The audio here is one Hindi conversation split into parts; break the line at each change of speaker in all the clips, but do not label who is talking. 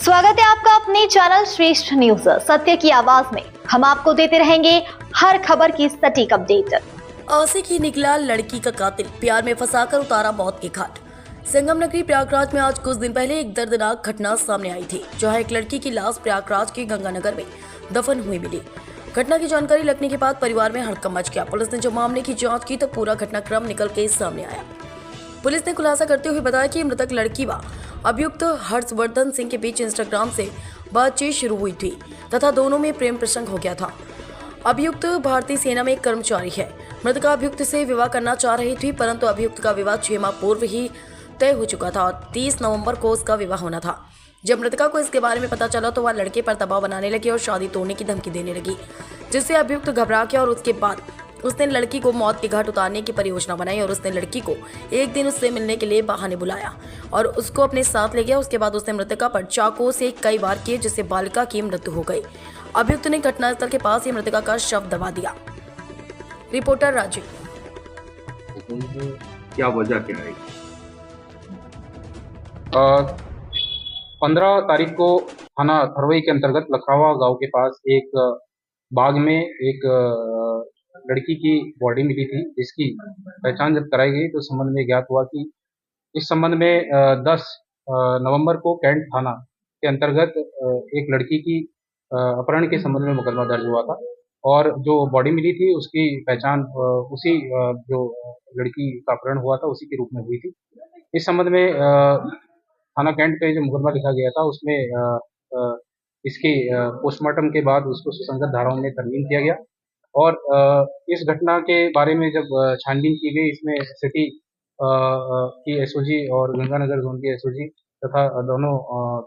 स्वागत है आपका अपने चैनल श्रेष्ठ न्यूज सत्य की आवाज में। हम आपको देते रहेंगे हर खबर की सटीक अपडेट।
आशिक ही निकला लड़की का कातिल, प्यार में फंसाकर उतारा मौत के घाट। संगम नगरी प्रयागराज में आज कुछ दिन पहले एक दर्दनाक घटना सामने आई थी, जहां एक लड़की की लाश प्रयागराज के गंगानगर में दफन हुई मिली। घटना की जानकारी लगने के बाद परिवार में हड़कंप मच गया। पुलिस ने जब मामले की जांच की तो पूरा घटनाक्रम निकल के सामने आया। पुलिस ने खुलासा करते हुए बताया कि मृतक लड़की व अभियुक्त हर्षवर्धन सिंह के बीच इंस्टाग्राम से बातचीत शुरू हुई थी तथा दोनों में प्रेम प्रसंग हो गया था। अभियुक्त भारतीय सेना में एक कर्मचारी है। मृतका अभियुक्त से विवाह करना चाह रही थी, परंतु अभियुक्त का विवाह 6 माह पूर्व ही तय हो चुका था और 30 नवंबर को उसका विवाह होना था। जब मृतका को इसके बारे में पता चला तो वह लड़के पर दबाव बनाने लगी और शादी तोड़ने की धमकी देने लगी, जिससे अभियुक्त घबरा गया और उसके बाद उसने लड़की को मौत के घाट उतारने की परियोजना बनाई और उसने लड़की को एक दिन उससे मिलने के लिए बहाने बुलाया और उसको अपने साथ ले गया। उसके बाद उसने मृतका पर चाकू से कई वार किए, जिससे बालिका की मृत्यु हो गई। अभियुक्त ने घटनास्थल के पास ही मृतका का शव दबा दिया। रिपोर्टर राजीव।
क्या वजह क्या है?
15 तारीख को थाना थरवई के अंतर्गत लखरावा गांव के पास एक बाग में एक लड़की की बॉडी मिली थी, जिसकी पहचान जब कराई गई तो संबंध में ज्ञात हुआ कि इस संबंध में 10 नवंबर को कैंट थाना के अंतर्गत एक लड़की की अपहरण के संबंध में मुकदमा दर्ज हुआ था और जो बॉडी मिली थी उसकी पहचान उसी जो लड़की का अपहरण हुआ था उसी के रूप में हुई थी। इस संबंध में थाना कैंट पे जो मुकदमा लिखा गया था उसमें इसके पोस्टमार्टम के बाद उसको सुसंगत धाराओं में तरमीम किया गया और इस घटना के बारे में जब छानबीन की गई, इसमें सिटी की एसओजी और गंगानगर जोन की एसओजी तथा दोनों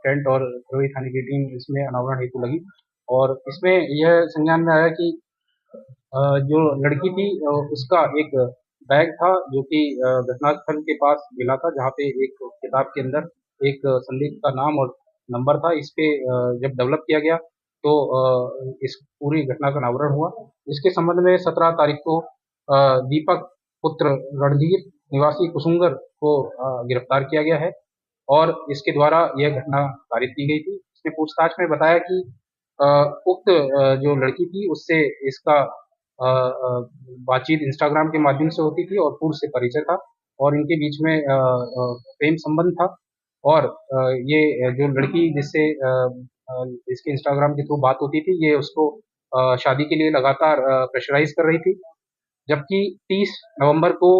कैंट और थरवई थाने की टीम इसमें अनावरण हेतु लगी और इसमें यह संज्ञान में आया कि जो लड़की थी उसका एक बैग था जो कि घटनास्थल के पास मिला था, जहाँ पे एक किताब के अंदर एक संदिग्ध का नाम और नंबर था। इस पे जब डेवलप किया गया तो इस पूरी घटना का अनावरण हुआ। इसके संबंध में 17 तारीख को दीपक पुत्र रणधीर निवासी कुसुंगर को गिरफ्तार किया गया है और इसके द्वारा यह घटना कारित की गई थी। इसने पूछताछ में बताया कि उक्त जो लड़की थी उससे इसका बातचीत इंस्टाग्राम के माध्यम से होती थी और पूर्व से परिचय था और इनके बीच में प्रेम संबंध था और ये जो लड़की जिससे इसके इंस्टाग्राम के थ्रू बात होती थी, ये उसको शादी के लिए लगातार प्रेशराइज कर रही थी। जबकि 30 नवंबर को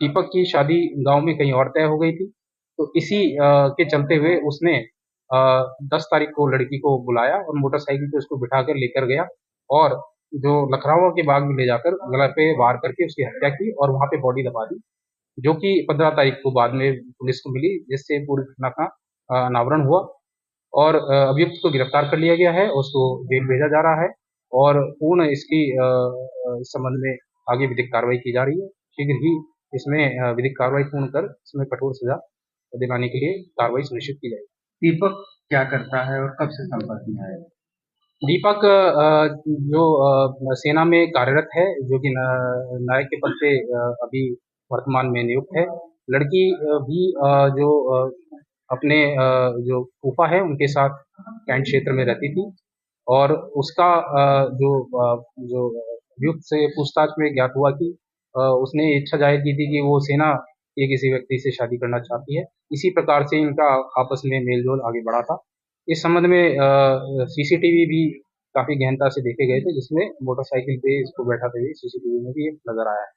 दीपक की शादी गांव में कहीं और तय हो गई थी, तो इसी के चलते हुए उसने 10 तारीख को लड़की को बुलाया और मोटरसाइकिल पे उसको बिठाकर लेकर गया और जो लखरावा के बाग में ले जाकर गला पे वार करके उसकी हत्या की और वहाँ पे बॉडी दबा दी, जो कि 15 तारीख को बाद में पुलिस को मिली, जिससे पूरी घटना का अनावरण हुआ और अभियुक्त को गिरफ्तार कर लिया गया है, उसको जेल भेजा जा रहा है और पूर्ण इसकी इस संबंध में आगे विधिक कार्रवाई की जा रही है। शीघ्र ही इसमें विधिक कार्रवाई पूर्ण कर इसमें कठोर सजा दिलाने के लिए कार्रवाई सुनिश्चित की जाएगी।
दीपक क्या करता है और कब से संपर्क में आया?
दीपक जो सेना में कार्यरत है, जो कि नायक के पद पे अभी वर्तमान में नियुक्त है। लड़की भी जो अपने जो फूफा है उनके साथ कैंट क्षेत्र में रहती थी और उसका जो अभियुक्त से पूछताछ में ज्ञात हुआ कि उसने इच्छा जाहिर की थी कि वो सेना के किसी व्यक्ति से शादी करना चाहती है। इसी प्रकार से इनका आपस में मेल-जोल आगे बढ़ा था। इस संबंध में सीसीटीवी भी काफ़ी गहनता से देखे गए थे, जिसमें मोटरसाइकिल पे इसको बैठाते हुए सीसीटीवी में भी नज़र आया है।